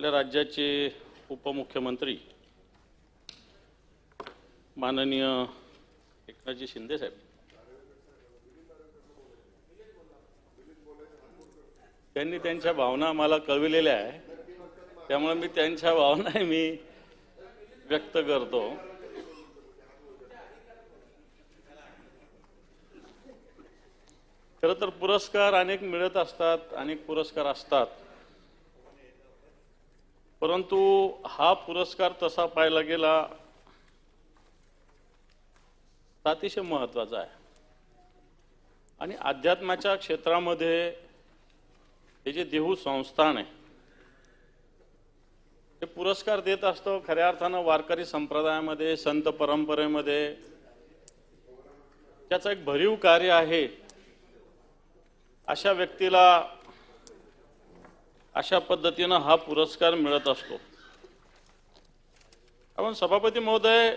आपल्या राज्याचे उपमुख्यमंत्री माननीय एकनाथजी शिंदे साहेब त्यांनी त्यांच्या भावना मला कळविलेल्या आहे, त्यामुळे मी त्यांच्या भावना मी व्यक्त करतो। खरं तर पुरस्कार अनेक मिळत असतात, अनेक पुरस्कार असतात, परंतु हा पुरस्कार तसा पाहायला गेला अतिशय महत्त्वाचा आहे। आणि अध्यात्माच्या क्षेत्रामध्ये हे जे देहू संस्थान आहे ते पुरस्कार देत असतं, खऱ्या अर्थानं वारकरी संप्रदायामध्ये संत परंपरेमध्ये त्याचं एक भरीव कार्य आहे। अशा व्यक्तीला अशा पद्धतीनं हा पुरस्कार मिळत असतो। आपण सभापती महोदय,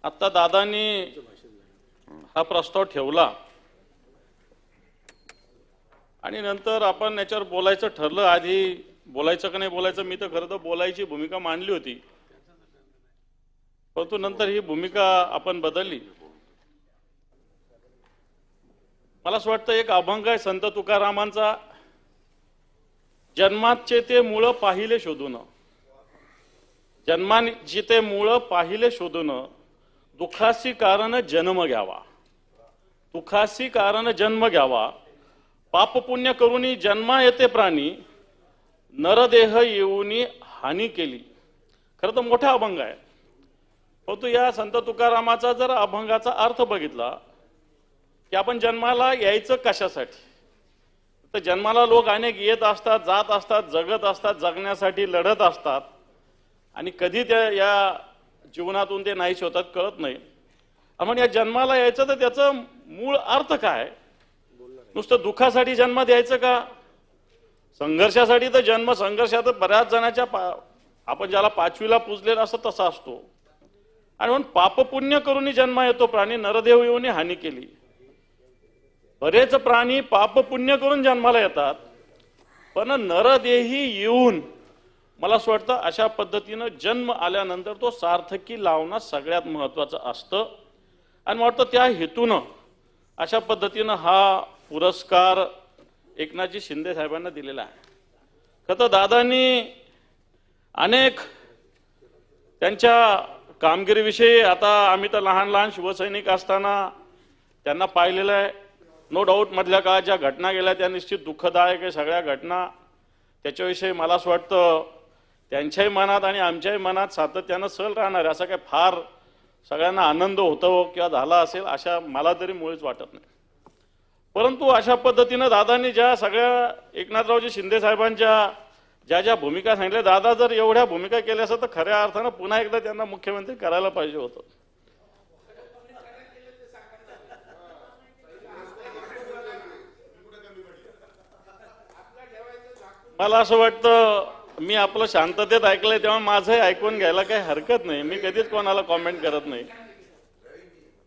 आता दादांनी हा प्रस्ताव ठेवला आणि नंतर आपण याच्यावर बोलायचं ठरलं। आधी बोलायचं का नाही बोलायचं, मी तर खरं तर बोलायची भूमिका मांडली होती, परंतु नंतर ही भूमिका आपण बदलली। मला असं वाटतं एक अभंग आहे संत तुकारामांचा, जन्माचे ते मूळ पाहिले शोधून, जन्माचे ते मूळ पाहिले शोधून, दुखासी कारण जन्म घ्यावा, दुखासी कारण जन्म घ्यावा, पाप पुण्य करूनी जन्मा येते प्राणी, नरदेह येऊनी हानी केली। खरं तर मोठा अभंग आहे, परंतु या संत तुकारामाचा जर अभंगाचा अर्थ बघितला की आपण जन्माला यायचं कशासाठी, तर जन्माला लोक अनेक येत असतात, जात असतात, जगत असतात, जगण्यासाठी लढत असतात आणि कधी त्या या जीवनातून ते नाहीच होतात कळत नाही। आपण या जन्माला यायचं तर त्याचं मूळ अर्थ काय? नुसतं दुःखासाठी जन्म द्यायचं का? संघर्षासाठी तर जन्म, संघर्षात बऱ्याच जणांच्या आपण ज्याला पाचवीला पुजलेला असतो तसा असतो। आणि म्हणून पाप पुण्य करून जन्म येतो प्राणी, नरदेव येऊन हानी केली। बरेच प्राणी पाप पुण्य करून जन्माला येतात, पण नरदेही येऊन मला असं वाटतं अशा पद्धतीनं जन्म आल्यानंतर तो सार्थकी लावणं सगळ्यात महत्त्वाचं असतं। आणि वाटतं त्या हेतूनं अशा पद्धतीनं हा पुरस्कार एकनाथजी शिंदे साहेबांना दिलेला आहे। खरं तर दादांनी अनेक त्यांच्या कामगिरीविषयी, आता आम्ही तर लहान लहान शिवसैनिक असताना त्यांना पाहिलेलं आहे। नो डाऊट मधल्या काळात ज्या घटना गेल्या त्या निश्चित दुःखदायक आहे सगळ्या घटना, त्याच्याविषयी मला असं वाटतं त्यांच्याही मनात आणि आमच्याही मनात सातत्यानं सल राहणार आहे। असं काय फार सगळ्यांना आनंद होतो किंवा झाला असेल अशा मला तरी मुळीच वाटत नाही। परंतु अशा पद्धतीनं दादांनी ज्या सगळ्या एकनाथरावजी शिंदे साहेबांच्या ज्या ज्या भूमिका सांगितल्या, दादा जर एवढ्या भूमिका केल्या असतात तर खऱ्या अर्थानं पुन्हा एकदा त्यांना मुख्यमंत्री करायला पाहिजे होतं। मला असं वाटतं मी आपलं शांततेत ऐकलंय तेव्हा माझंही ऐकून घ्यायला काही हरकत नाही, मी कधीच कोणाला कॉमेंट करत नाही।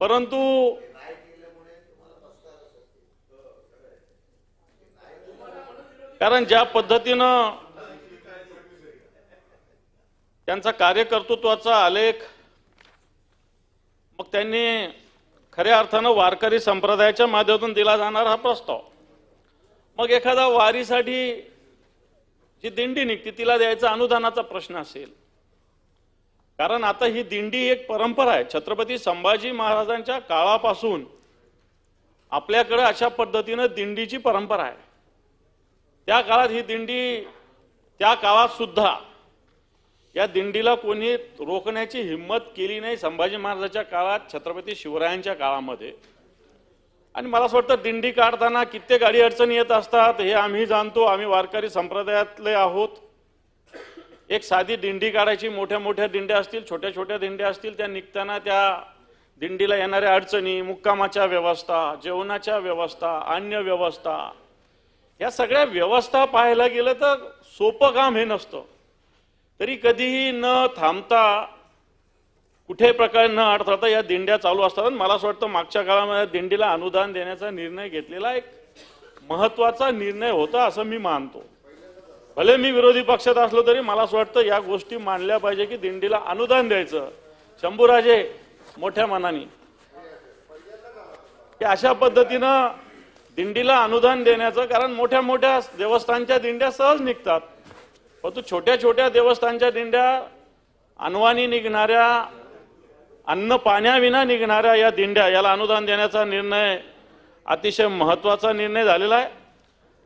परंतु कारण ज्या पद्धतीनं त्यांचा कार्यकर्तृत्वाचा आलेख, मग त्यांनी खऱ्या अर्थानं वारकरी संप्रदायाच्या माध्यमातून दिला जाणार हा प्रस्ताव, मग एखादा वारीसाठी जी दिंडी निघते तिला द्यायचा अनुदानाचा प्रश्न असेल। कारण आता ही दिंडी एक परंपरा आहे, छत्रपती संभाजी महाराजांच्या काळापासून आपल्याकडे अशा पद्धतीनं दिंडीची परंपरा आहे। त्या काळात ही दिंडी, त्या काळात सुद्धा या दिंडीला कोणी रोखण्याची हिम्मत केली नाही संभाजी महाराजांच्या काळात, छत्रपती शिवरायांच्या काळामध्ये। आणि मला असं वाटतं दिंडी काढताना कित्येक अडीअडचणी येत असतात, हे आम्ही जाणतो, आम्ही वारकरी संप्रदायातले आहोत। एक साधी दिंडी काढायची, मोठ्या मोठ्या दिंड्या असतील, छोट्या छोट्या दिंड्या असतील, त्या निघताना त्या दिंडीला येणाऱ्या अडचणी, मुक्कामाच्या व्यवस्था, जेवणाच्या व्यवस्था, अन्य व्यवस्था, या सगळ्या व्यवस्था पाहायला गेलं तर सोपं काम हे नसतं। तरी कधीही न थांबता, कुठे प्रकारे न अडथळता या दिंड्या चालू असतात। मला असं वाटतं मागच्या काळामध्ये दिंडीला अनुदान देण्याचा निर्णय घेतलेला एक महत्त्वाचा निर्णय होता असं मी मानतो। भले मी विरोधी पक्षात असलो तरी मला असं वाटतं या गोष्टी मांडल्या पाहिजे की दिंडीला अनुदान द्यायचं. शंभूराजे मोठ्या मनाने की अशा पद्धतीनं दिंडीला अनुदान देण्याचं, कारण मोठ्या मोठ्या देवस्थानच्या दिंड्या सहज निघतात, परंतु छोट्या छोट्या देवस्थानच्या दिंड्या अनवाणी निघणाऱ्या, अन्न पाण्याविना निघणाऱ्या या दिंड्या, याला अनुदान देण्याचा निर्णय अतिशय महत्वाचा निर्णय झालेला आहे.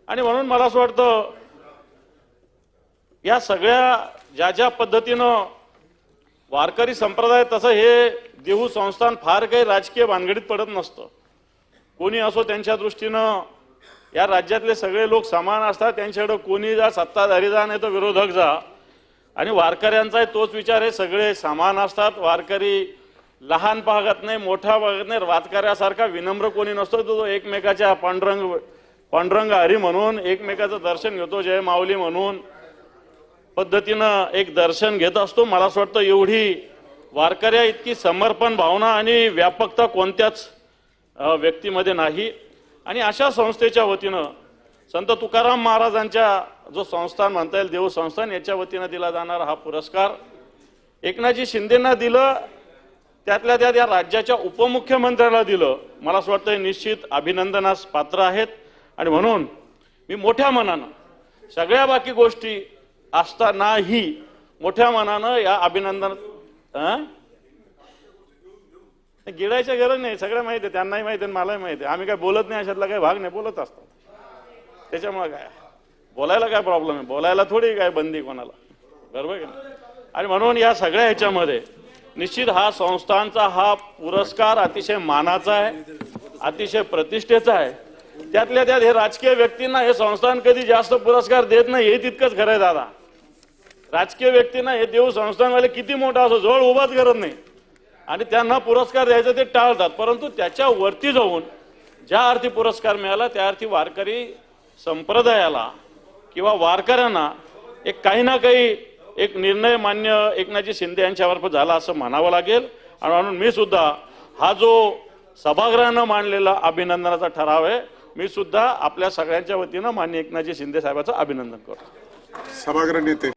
आणि म्हणून मला असं वाटतं या सगळ्या ज्या पद्धतीनं वारकरी संप्रदाय, तसं हे देहू संस्थान फार काही राजकीय भानगडीत पडत नसतं. कोणी असो त्यांच्या दृष्टीनं या राज्यातले सगळे लोक समान असतात. त्यांच्याकडे कोणी जा, सत्ताधारी जा नाही तर विरोधक जा, आणि वारकऱ्यांचा तोच विचार आहे, सगळे समान असतात. वारकरी लहान भागात नाही, मोठ्या भागात नाही, वारकऱ्यासारखा विनम्र कोणी नसतो. तो एकमेकाच्या पांडुरंग हरी म्हणून एकमेकाचं दर्शन घेतो, जय माऊली म्हणून पद्धतीनं एक दर्शन घेत असतो. मला असं वाटतं एवढी वारकऱ्या इतकी समर्पण भावना आणि व्यापकता कोणत्याच व्यक्तीमध्ये नाही. आणि अशा संस्थेच्या वतीनं संत तुकाराम महाराजांच्या जो संस्थान म्हणता येईल, देव संस्थान, याच्या वतीनं दिला जाणारा हा पुरस्कार एकनाथजी शिंदेंना दिलं, त्यातल्या त्यात या राज्याच्या उपमुख्यमंत्र्याला दिलं. मला असं वाटतं निश्चित अभिनंदनास पात्र आहेत. आणि म्हणून मी मोठ्या मनानं सगळ्या बाकी गोष्टी असतानाही मोठ्या मनानं या अभिनंदन गिळायच्या गरज नाही, सगळं माहिती आहे, त्यांनाही माहिती आहे, मलाही माहिती आहे. आम्ही काय बोलत नाही, अशातला काही भाग नाही, बोलत असतात. त्याच्यामुळे काय बोलायला काय प्रॉब्लेम आहे, बोलायला थोडी काय बंदी कोणाला, बरोबर का? आणि म्हणून या सगळ्या ह्याच्यामध्ये निश्चित हा संस्थांचा हा पुरस्कार अतिशय मानाचा आहे, अतिशय प्रतिष्ठेचा आहे. त्यातल्या त्यात हे राजकीय व्यक्तींना हे संस्थान कधी जास्त पुरस्कार देत नाही, हे तितकंच खरं आहे दादा. राजकीय व्यक्तींना हे देव संस्थानवाले किती मोठा असो, जवळ उभाच करत नाही आणि त्यांना पुरस्कार द्यायचं ते टाळतात. परंतु त्याच्या वरती जाऊन ज्या अर्थी पुरस्कार मिळाला त्या अर्थी वारकरी संप्रदायाला किंवा वारकऱ्यांना एक काही ना काही एक निर्णय मान्य एकनाथजी शिंदे यांच्यावर झाला असं म्हणावं लागेल. आणि म्हणून मी सुद्धा हा जो सभागृहानं मांडलेला अभिनंदनाचा ठराव आहे, मी सुद्धा आपल्या सगळ्यांच्या वतीनं माननीय एकनाथजी शिंदे साहेबांचं अभिनंदन करतो. सभागृह नेते